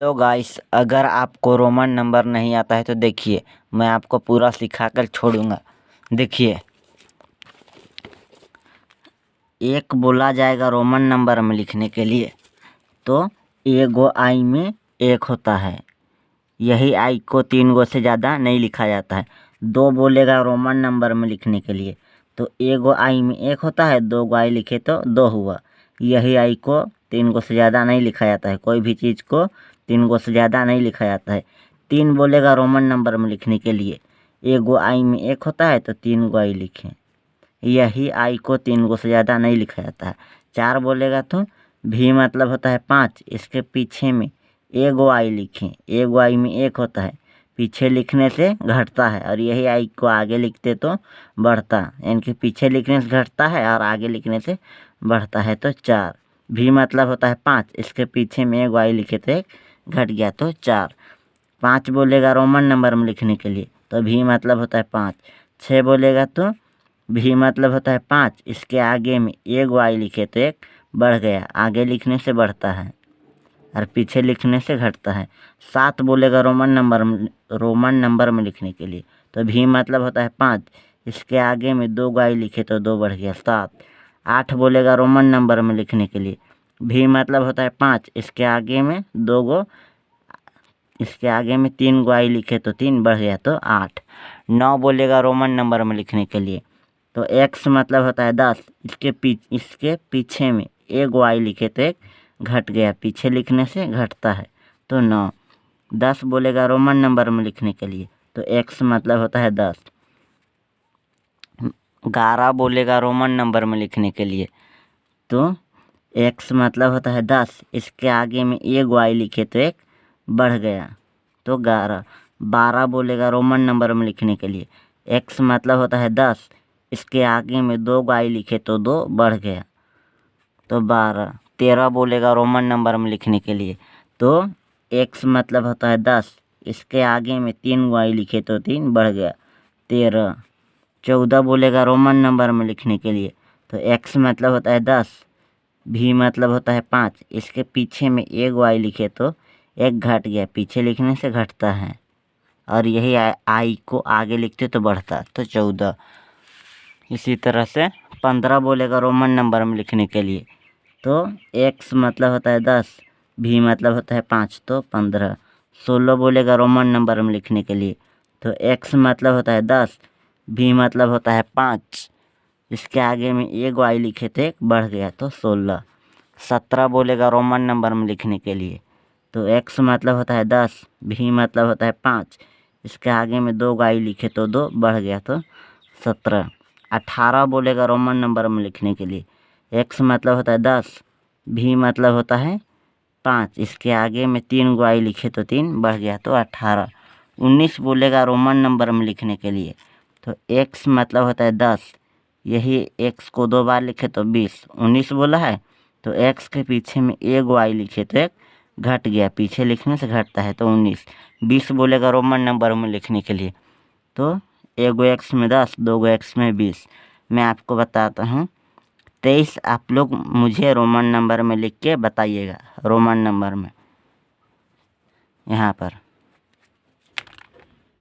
तो गाइस, अगर आपको रोमन नंबर नहीं आता है तो देखिए, मैं आपको पूरा सिखाकर छोड़ूंगा। देखिए, एक बोला जाएगा रोमन नंबर में लिखने के लिए, तो ए गो आई में एक होता है। यही आई को 3 गो से ज़्यादा नहीं लिखा जाता है। 2 बोलेगा रोमन नंबर में लिखने के लिए, तो ए गो आई में एक होता है, 2 गो आई लिखे तो 2 हुआ। यही आई को 3 गो से ज़्यादा नहीं लिखा जाता है। कोई भी चीज़ को 3 गो से ज़्यादा नहीं लिखा जाता है। 3 बोलेगा रोमन नंबर में लिखने के लिए, ए गो आई में एक होता है तो 3 गो आई लिखें। यही आई को 3 गो से ज़्यादा नहीं लिखा जाता है। 4 बोलेगा तो भी मतलब होता है 5, इसके पीछे में ए गो आई लिखें। ए गो आई में एक होता है, पीछे लिखने से घटता है, और यही आई को आगे लिखते तो बढ़ता। यानी पीछे लिखने से घटता है और आगे लिखने से बढ़ता है। तो 4 भी मतलब होता है 5, इसके पीछे में ए गो आई लिखे तो एक घट गया तो 4। 5 बोलेगा रोमन नंबर में लिखने के लिए, तो भी मतलब होता है 5। 6 बोलेगा तो भी मतलब होता है 5, इसके आगे में ए गो आई लिखे तो एक बढ़ गया। आगे लिखने से बढ़ता है और पीछे लिखने से घटता है। 7 बोलेगा रोमन नंबर में लिखने के लिए, तो भी मतलब होता है 5, इसके आगे में 2 गो आई लिखे तो 2 बढ़ गया 7। 8 बोलेगा रोमन नंबर में लिखने के लिए, भी मतलब होता है 5, इसके आगे में 3 गो आई लिखे तो 3 बढ़ गया तो 8। 9 बोलेगा रोमन नंबर में लिखने के लिए, तो x मतलब होता है 10, इसके पीछे में ए गो आई लिखे तो एक घट गया, पीछे लिखने से घटता है तो 9। 10 बोलेगा रोमन नंबर में लिखने के लिए, तो x मतलब होता है 10। 11 बोलेगा रोमन नंबर में लिखने के लिए, तो x मतलब होता है 10, इसके आगे में ए गो आई लिखे तो एक बढ़ गया तो 11। 12 बोलेगा रोमन नंबर में लिखने के लिए, x मतलब होता है 10, इसके आगे में 2 गो आई लिखे तो 2 बढ़ गया तो 12। 13 बोलेगा रोमन नंबर में लिखने के लिए, तो x मतलब होता है 10, इसके आगे में 3 गो आई लिखे तो 3 बढ़ गया 13। 14 बोलेगा रोमन नंबर में लिखने के लिए, तो x मतलब होता है 10, भी मतलब होता है 5, इसके पीछे में ए गो आई लिखे तो एक घट गया, पीछे लिखने से घटता है, और यही आई को आगे लिखते तो बढ़ता तो 14। इसी तरह से 15 बोलेगा रोमन नंबर में लिखने के लिए, तो x मतलब होता है 10, भी मतलब होता है 5 तो 15। 16 बोलेगा रोमन नंबर में लिखने के लिए, तो x मतलब होता है 10, भी मतलब होता है 5, इसके आगे में ए गो आई लिखे थे एक बढ़ गया तो 16। 17 बोलेगा रोमन नंबर में लिखने के लिए, तो x मतलब होता है 10, भी मतलब होता है 5, इसके आगे में 2 गो आई लिखे तो 2 बढ़ गया तो 17। 18 बोलेगा रोमन नंबर में लिखने के लिए, x मतलब होता है 10, भी मतलब होता है 5, इसके आगे में 3 गो आई लिखे तो 3 बढ़ गया तो 18। 19 बोलेगा रोमन नंबर में लिखने के लिए, तो x मतलब होता है 10, यही x को 2 बार लिखे तो 20। 19 बोला है, तो x के पीछे में ए गो आई लिखे तो एक घट गया, पीछे लिखने से घटता है तो 19। 20 बोलेगा रोमन नंबर में लिखने के लिए, तो ए गो x में 10, 2 गो x में 20। मैं आपको बताता हूँ 23 आप लोग मुझे रोमन नंबर में लिख के बताइएगा, रोमन नंबर में यहाँ पर।